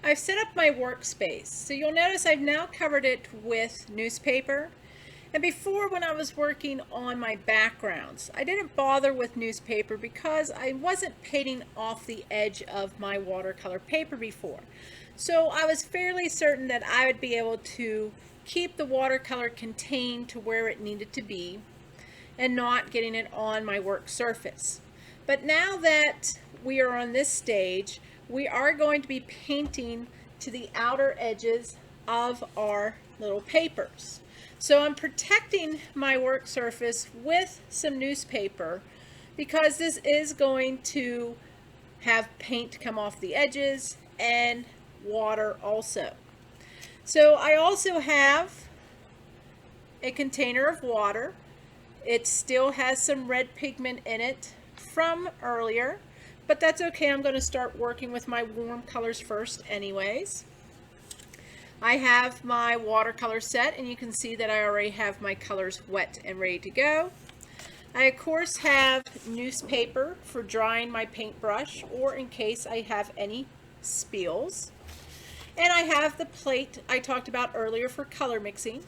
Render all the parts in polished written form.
I've set up my workspace. So you'll notice I've now covered it with newspaper. And before, when I was working on my backgrounds, I didn't bother with newspaper because I wasn't painting off the edge of my watercolor paper before. So I was fairly certain that I would be able to keep the watercolor contained to where it needed to be and not getting it on my work surface. But now that we are on this stage, we are going to be painting to the outer edges of our little papers. So I'm protecting my work surface with some newspaper because this is going to have paint come off the edges and water also. So I also have a container of water. It still has some red pigment in it from earlier, but that's okay. I'm going to start working with my warm colors first anyways. I have my watercolor set, and you can see that I already have my colors wet and ready to go. I of course have newspaper for drying my paintbrush or in case I have any spills. And I have the plate I talked about earlier for color mixing.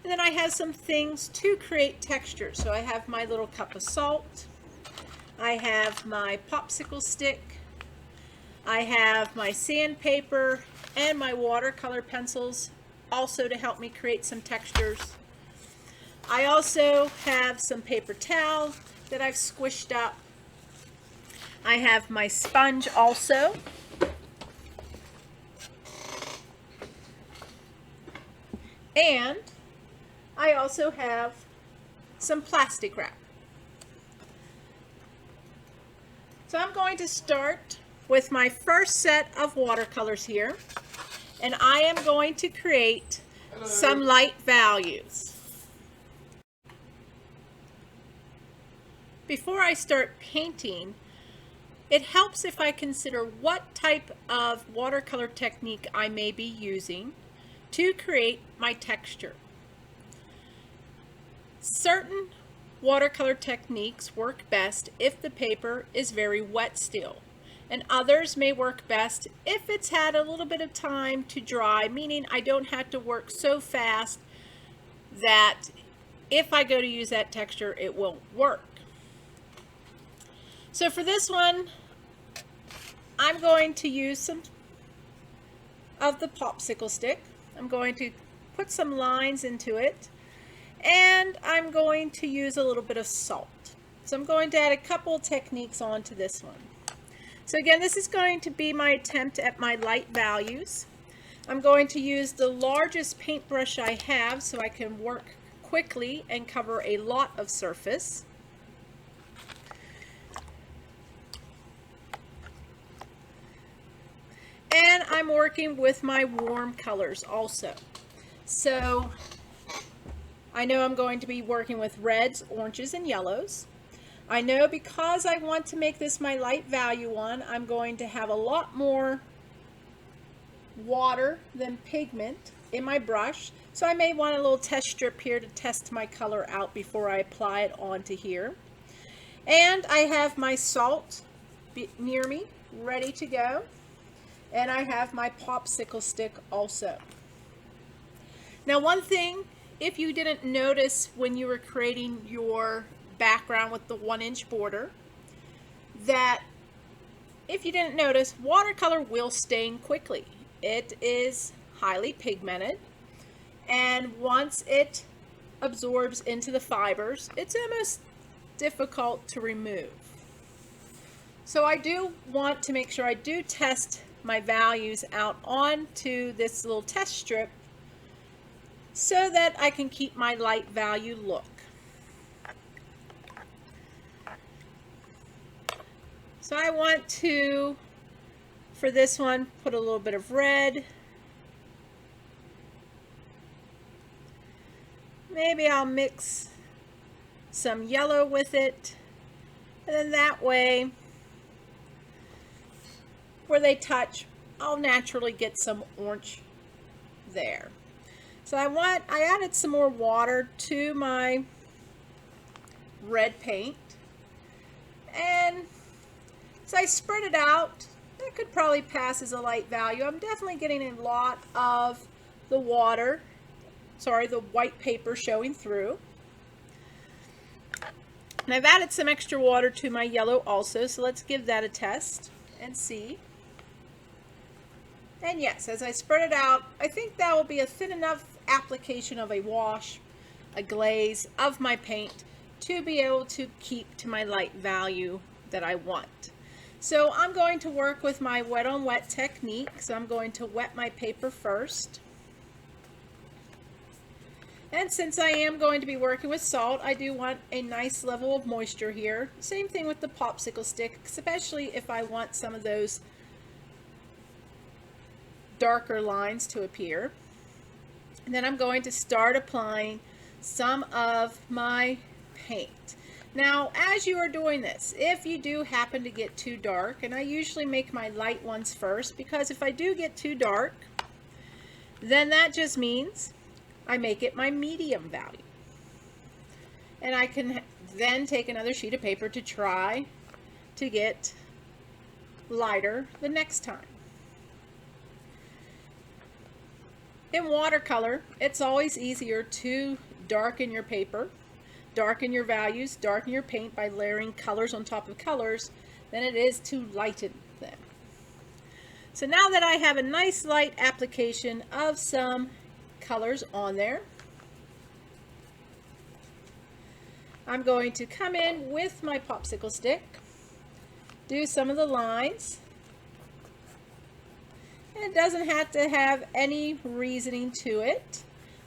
And then I have some things to create texture. So I have my little cup of salt. I have my popsicle stick. I have my sandpaper and my watercolor pencils also to help me create some textures. I also have some paper towel that I've squished up. I have my sponge also. And I also have some plastic wrap. So I'm going to start with my first set of watercolors here, and I am going to create some light values. Before I start painting, it helps if I consider what type of watercolor technique I may be using to create my texture. Certain watercolor techniques work best if the paper is very wet still, and others may work best if it's had a little bit of time to dry, meaning I don't have to work so fast that if I go to use that texture it won't work. So for this one I'm going to use some of the popsicle stick. I'm going to put some lines into it, and I'm going to use a little bit of salt. So I'm going to add a couple techniques onto this one. So again, this is going to be my attempt at my light values. I'm going to use the largest paintbrush I have so I can work quickly and cover a lot of surface. And I'm working with my warm colors also. So I know I'm going to be working with reds, oranges, and yellows. I know because I want to make this my light value one, I'm going to have a lot more water than pigment in my brush. So I may want a little test strip here to test my color out before I apply it onto here. And I have my salt near me, ready to go. And I have my popsicle stick also. Now one thing, if you didn't notice when you were creating your background with the 1-inch border, that if you didn't notice, watercolor will stain quickly. It is highly pigmented, and once it absorbs into the fibers, it's almost difficult to remove. So I do want to make sure I do test my values out onto this little test strip so that I can keep my light value look. So I want to, for this one, put a little bit of red. Maybe I'll mix some yellow with it, and then that way where they touch, I'll naturally get some orange there. So I added some more water to my red paint, and so I spread it out that could probably pass as a light value. I'm definitely getting a lot of the water, sorry, the white paper showing through. And I've added some extra water to my yellow also, so let's give that a test and see. And yes, as I spread it out, I think that will be a thin enough application of a wash, a glaze of my paint to be able to keep to my light value that I want. So I'm going to work with my wet on wet technique. So I'm going to wet my paper first. And since I am going to be working with salt, I do want a nice level of moisture here. Same thing with the popsicle stick, especially if I want some of those darker lines to appear. And then I'm going to start applying some of my paint. Now, as you are doing this, if you do happen to get too dark, and I usually make my light ones first, because if I do get too dark, then that just means I make it my medium value. And I can then take another sheet of paper to try to get lighter the next time. In watercolor, it's always easier to darken your paper, darken your values, darken your paint by layering colors on top of colors than it is to lighten them. So now that I have a nice light application of some colors on there, I'm going to come in with my popsicle stick, do some of the lines. And it doesn't have to have any reasoning to it.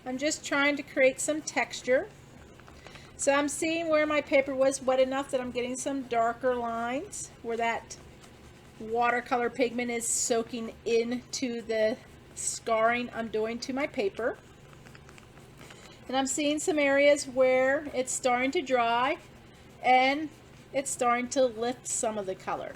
I'm just trying to create some texture. So I'm seeing where my paper was wet enough that I'm getting some darker lines where that watercolor pigment is soaking into the scarring I'm doing to my paper. And I'm seeing some areas where it's starting to dry and it's starting to lift some of the color.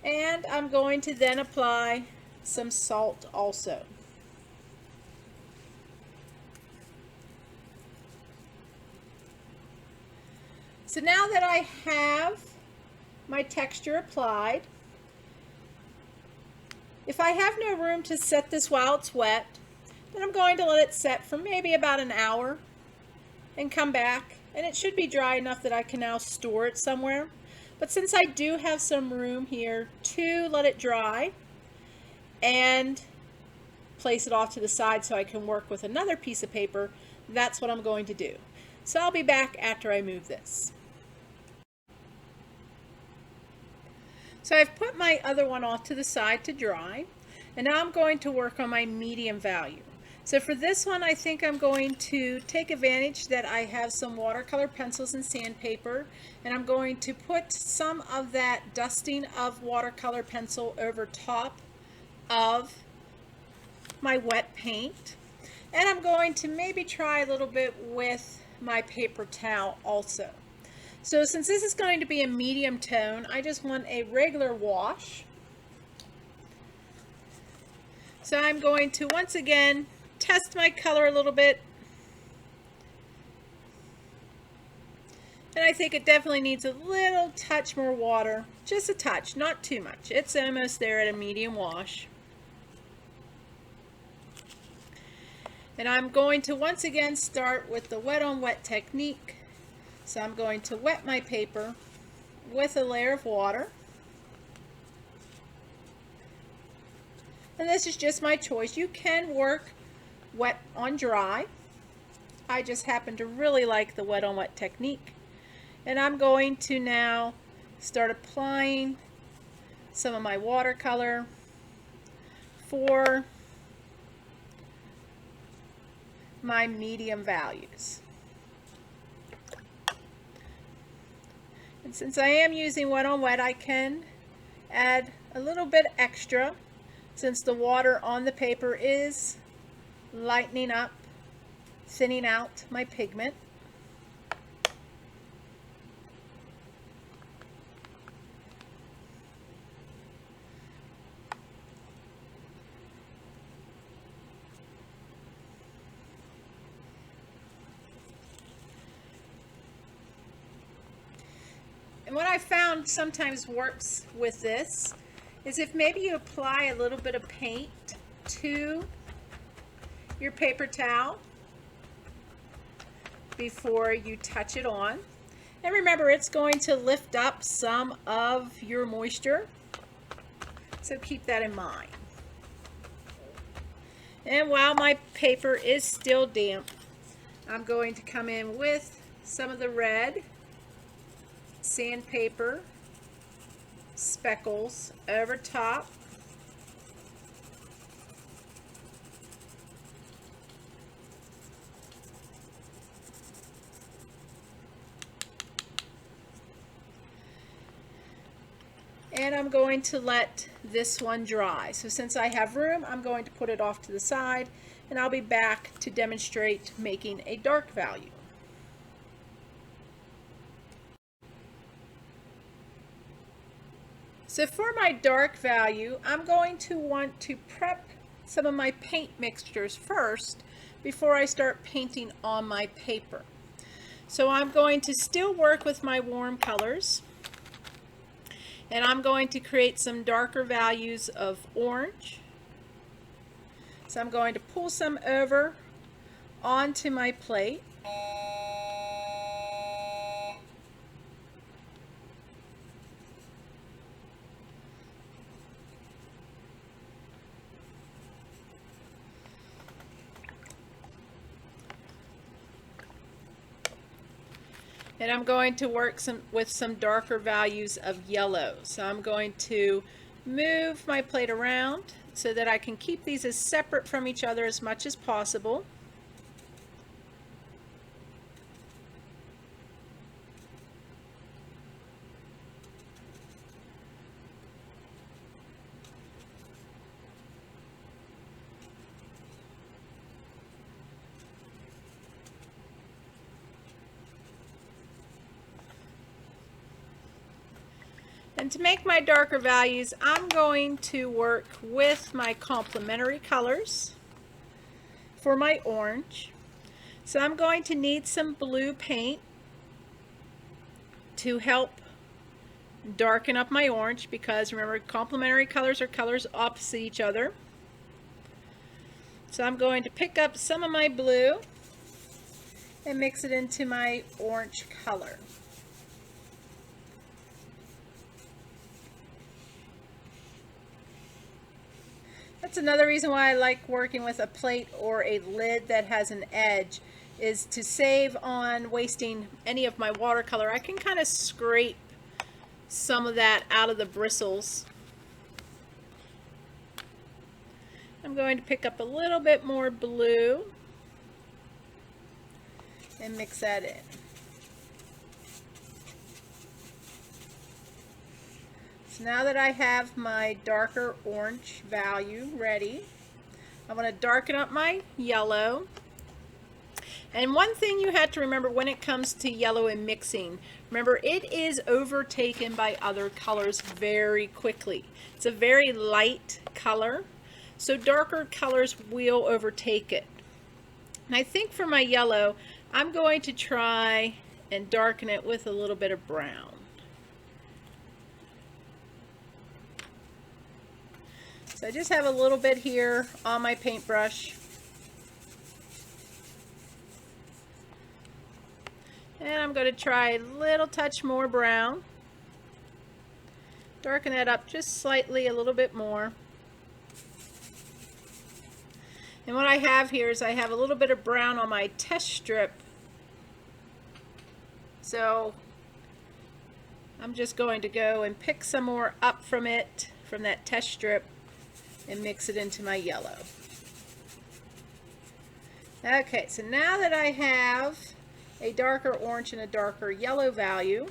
And I'm going to then apply some salt also. So now that I have my texture applied, if I have no room to set this while it's wet, then I'm going to let it set for maybe about an hour and come back, and it should be dry enough that I can now store it somewhere. But since I do have some room here to let it dry and place it off to the side so I can work with another piece of paper, that's what I'm going to do. So I'll be back after I move this. So I've put my other one off to the side to dry, and now I'm going to work on my medium value. So for this one, I think I'm going to take advantage that I have some watercolor pencils and sandpaper, and I'm going to put some of that dusting of watercolor pencil over top of my wet paint. And I'm going to maybe try a little bit with my paper towel also. So since this is going to be a medium tone, I just want a regular wash. So I'm going to once again test my color a little bit. And I think it definitely needs a little touch more water, just a touch, not too much. It's almost there at a medium wash. And I'm going to once again start with the wet on wet technique. So I'm going to wet my paper with a layer of water. And this is just my choice. You can work wet on dry. I just happen to really like the wet on wet technique. And I'm going to now start applying some of my watercolor for my medium values. And since I am using wet on wet, I can add a little bit extra since the water on the paper is lightening up, thinning out my pigment. And what I found sometimes works with this is if maybe you apply a little bit of paint to your paper towel before you touch it on. And remember, it's going to lift up some of your moisture, so keep that in mind. And while my paper is still damp, I'm going to come in with some of the red sandpaper speckles over top. And I'm going to let this one dry. So since I have room, I'm going to put it off to the side, and I'll be back to demonstrate making a dark value. So for my dark value, I'm going to want to prep some of my paint mixtures first before I start painting on my paper. So I'm going to still work with my warm colors, and I'm going to create some darker values of orange. So I'm going to pull some over onto my plate. And I'm going to work with some darker values of yellow. So I'm going to move my plate around so that I can keep these as separate from each other as much as possible. And to make my darker values, I'm going to work with my complementary colors for my orange. So I'm going to need some blue paint to help darken up my orange, because remember, complementary colors are colors opposite each other. So I'm going to pick up some of my blue and mix it into my orange color. That's another reason why I like working with a plate or a lid that has an edge, is to save on wasting any of my watercolor. I can kind of scrape some of that out of the bristles. I'm going to pick up a little bit more blue and mix that in. Now that I have my darker orange value ready, I'm going to darken up my yellow. And one thing you have to remember when it comes to yellow and mixing, remember, it is overtaken by other colors very quickly. It's a very light color, so darker colors will overtake it. And I think for my yellow, I'm going to try and darken it with a little bit of brown. So I just have a little bit here on my paintbrush. And I'm going to try a little touch more brown. Darken that up just slightly, a little bit more. And what I have here is I have a little bit of brown on my test strip. So I'm just going to go and pick some more up from it, from that test strip, and mix it into my yellow. Okay, so now that I have a darker orange and a darker yellow value,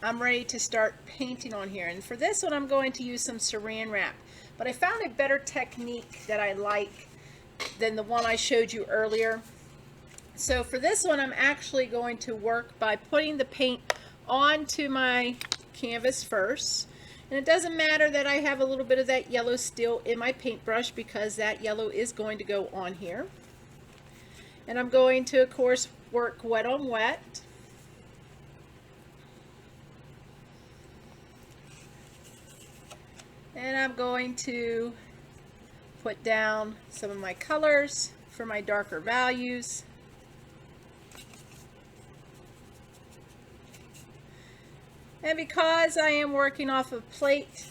I'm ready to start painting on here. And for this one, I'm going to use some saran wrap. But I found a better technique that I like than the one I showed you earlier. So for this one, I'm actually going to work by putting the paint onto my canvas first. And it doesn't matter that I have a little bit of that yellow still in my paintbrush, because that yellow is going to go on here. And I'm going to, of course, work wet on wet. And I'm going to put down some of my colors for my darker values. And because I am working off of plate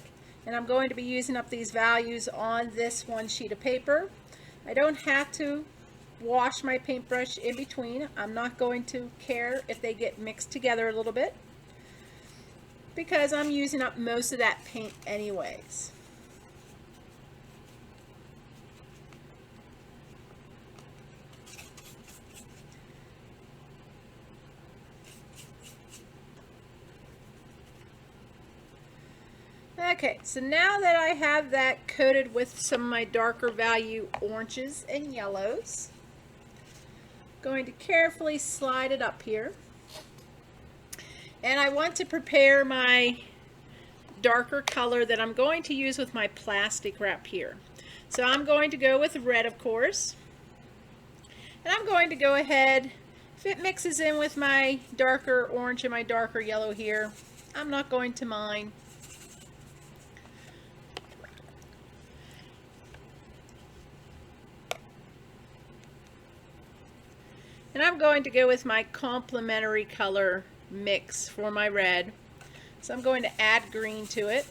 and I'm going to be using up these values on this one sheet of paper, I don't have to wash my paintbrush in between. I'm not going to care if they get mixed together a little bit because I'm using up most of that paint anyways. Okay, so now that I have that coated with some of my darker value oranges and yellows, I'm going to carefully slide it up here. And I want to prepare my darker color that I'm going to use with my plastic wrap here. So I'm going to go with red, of course. And I'm going to go ahead, if it mixes in with my darker orange and my darker yellow here, I'm not going to mind. And I'm going to go with my complementary color mix for my red. So I'm going to add green to it.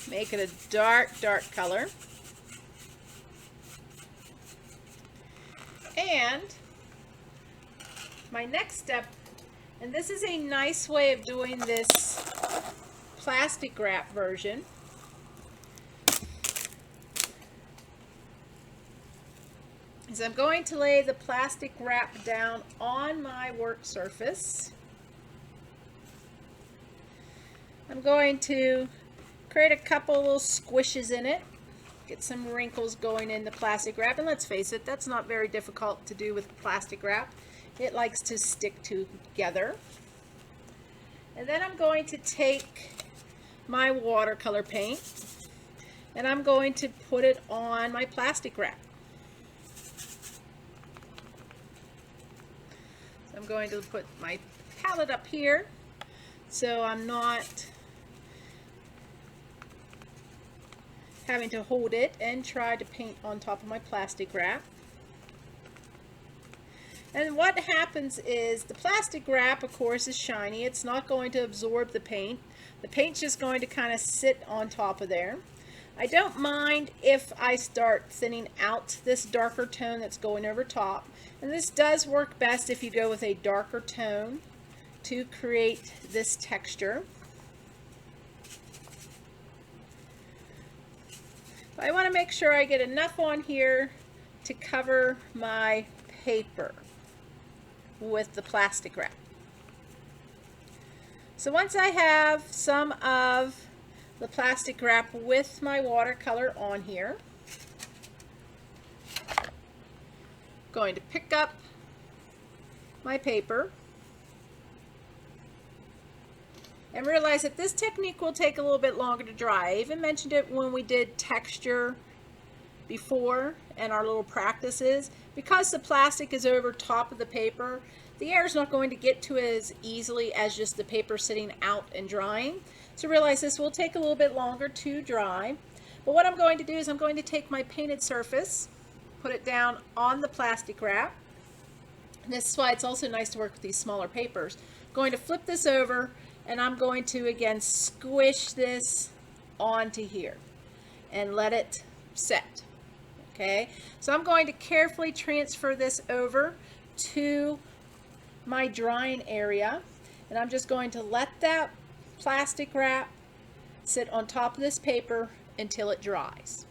Make it a dark, dark color. And my next step, and this is a nice way of doing this plastic wrap version, is I'm going to lay the plastic wrap down on my work surface. I'm going to create a couple little squishes in it, get some wrinkles going in the plastic wrap, and let's face it, that's not very difficult to do with plastic wrap. It likes to stick together. And then I'm going to take my watercolor paint and I'm going to put it on my plastic wrap. I'm going to put my palette up here so I'm not having to hold it and try to paint on top of my plastic wrap. And what happens is the plastic wrap, of course, is shiny. It's not going to absorb the paint. The paint's just going to kind of sit on top of there. I don't mind if I start thinning out this darker tone that's going over top. And this does work best if you go with a darker tone to create this texture. But I want to make sure I get enough on here to cover my paper with the plastic wrap. So once I have some of the plastic wrap with my watercolor on here, I'm going to pick up my paper and realize that this technique will take a little bit longer to dry. I even mentioned it when we did texture before and our little practices. Because the plastic is over top of the paper, the air is not going to get to it as easily as just the paper sitting out and drying. So realize this will take a little bit longer to dry. But what I'm going to do is I'm going to take my painted surface, put it down on the plastic wrap. And this is why it's also nice to work with these smaller papers. I'm going to flip this over and I'm going to again squish this onto here and let it set. Okay, so I'm going to carefully transfer this over to my drying area, and I'm just going to let that plastic wrap sit on top of this paper until it dries.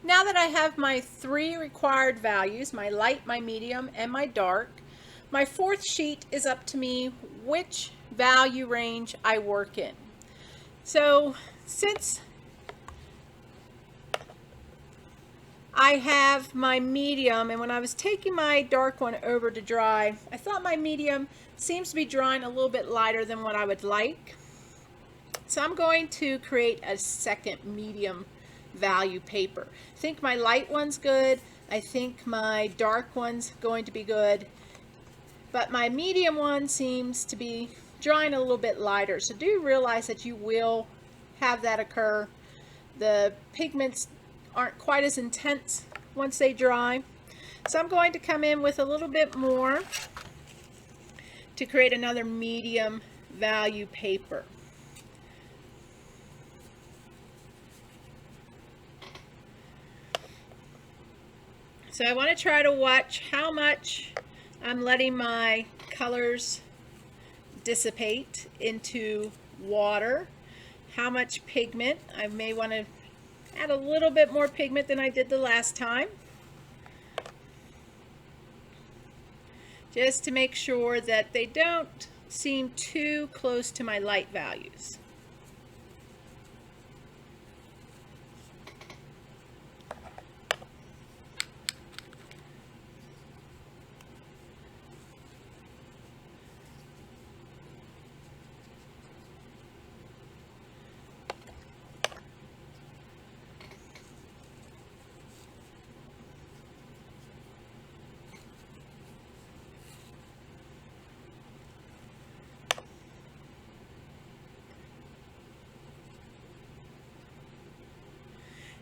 Now that I have my 3 required values, my light, my medium, and my dark, my 4th sheet is up to me which value range I work in. So since I have my medium, and when I was taking my dark one over to dry, I thought my medium seems to be drying a little bit lighter than what I would like. So I'm going to create a second medium value paper. I think my light one's good. I think my dark one's going to be good. But my medium one seems to be drying a little bit lighter. So do realize that you will have that occur. The pigments aren't quite as intense once they dry. So I'm going to come in with a little bit more to create another medium value paper. So I want to try to watch how much I'm letting my colors dissipate into water, how much pigment. I may want to add a little bit more pigment than I did the last time, just to make sure that they don't seem too close to my light values.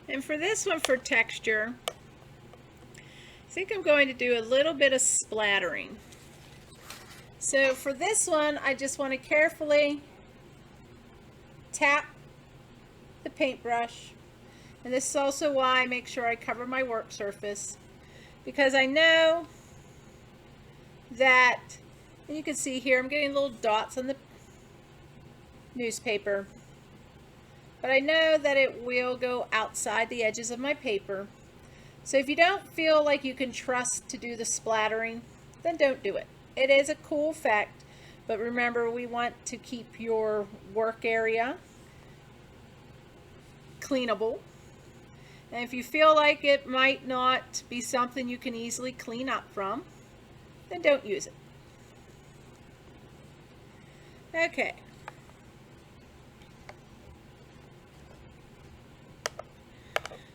And for this one, for texture, I think I'm going to do a little bit of splattering. So for this one, I just want to carefully tap the paintbrush. And this is also why I make sure I cover my work surface, because I know that, and you can see here, I'm getting little dots on the newspaper. But I know that it will go outside the edges of my paper. So if you don't feel like you can trust to do the splattering, then don't do it. It is a cool effect, but remember, we want to keep your work area cleanable. And if you feel like it might not be something you can easily clean up from, then don't use it. Okay.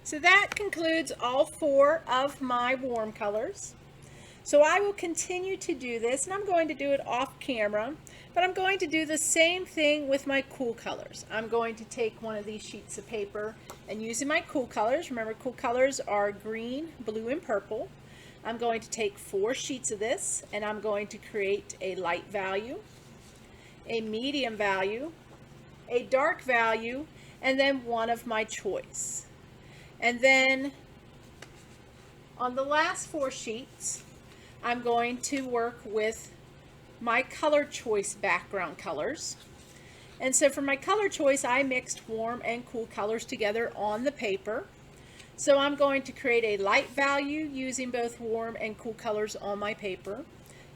So that concludes all 4 of my warm colors. So I will continue to do this, and I'm going to do it off camera, but I'm going to do the same thing with my cool colors. I'm going to take one of these sheets of paper and using my cool colors, remember cool colors are green, blue, and purple. I'm going to take 4 sheets of this, and I'm going to create a light value, a medium value, a dark value, and then one of my choice. And then on the last 4 sheets, I'm going to work with my color choice background colors. And so for my color choice, I mixed warm and cool colors together on the paper. So I'm going to create a light value using both warm and cool colors on my paper,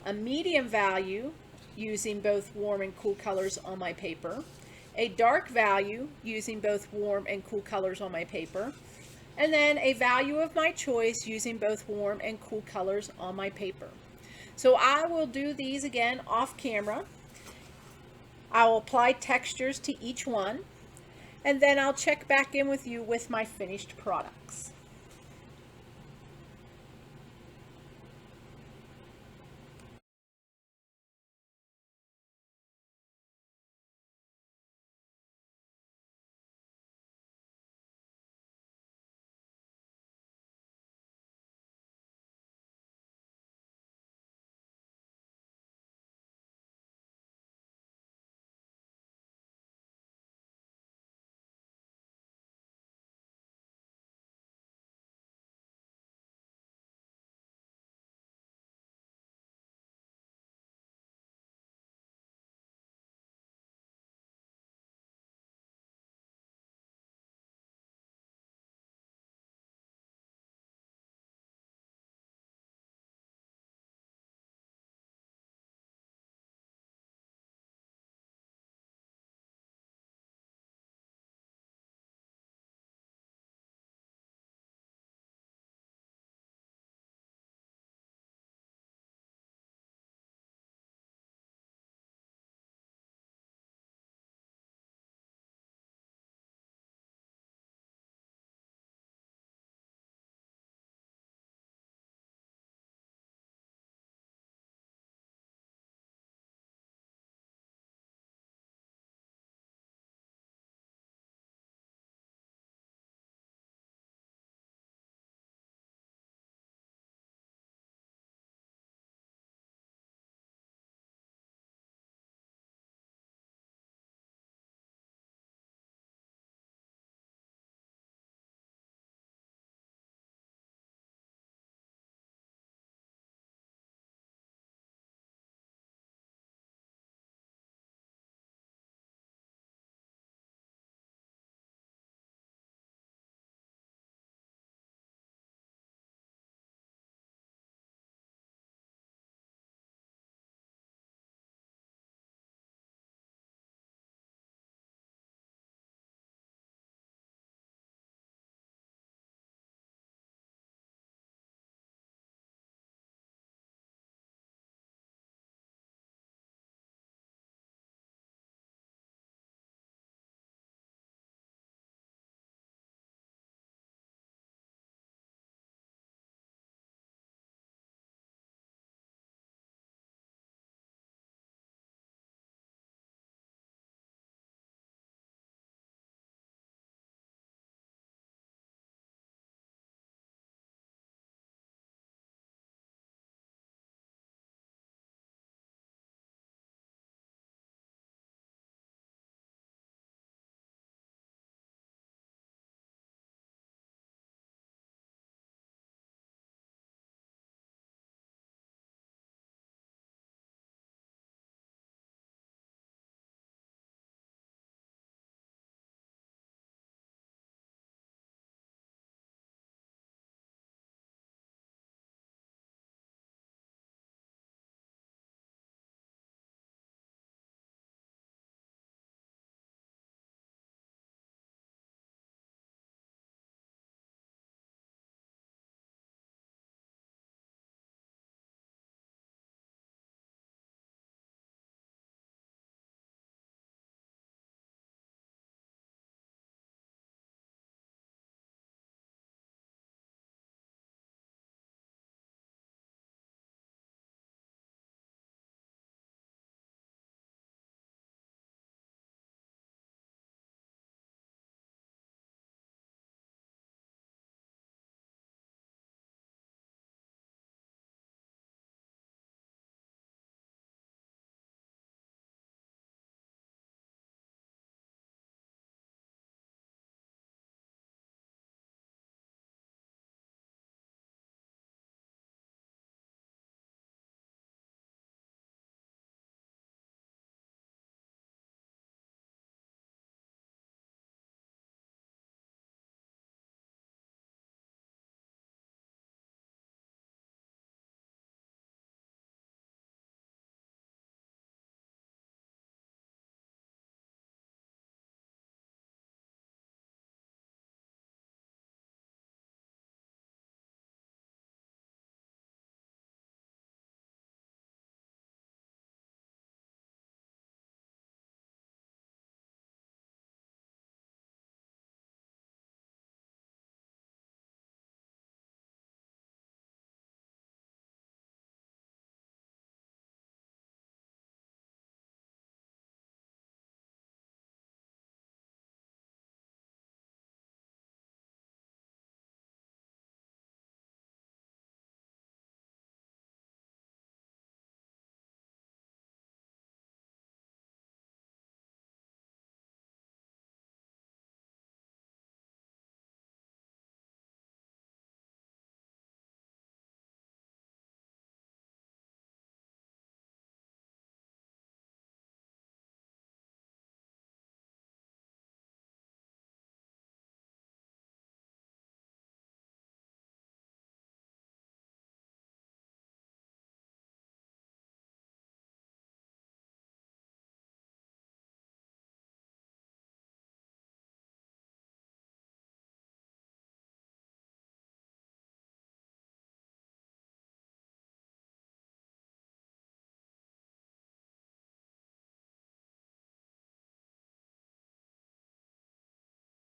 a medium value using both warm and cool colors on my paper, a dark value using both warm and cool colors on my paper, and then a value of my choice using both warm and cool colors on my paper. So I will do these again off camera. I will apply textures to each one, and then I'll check back in with you with my finished products.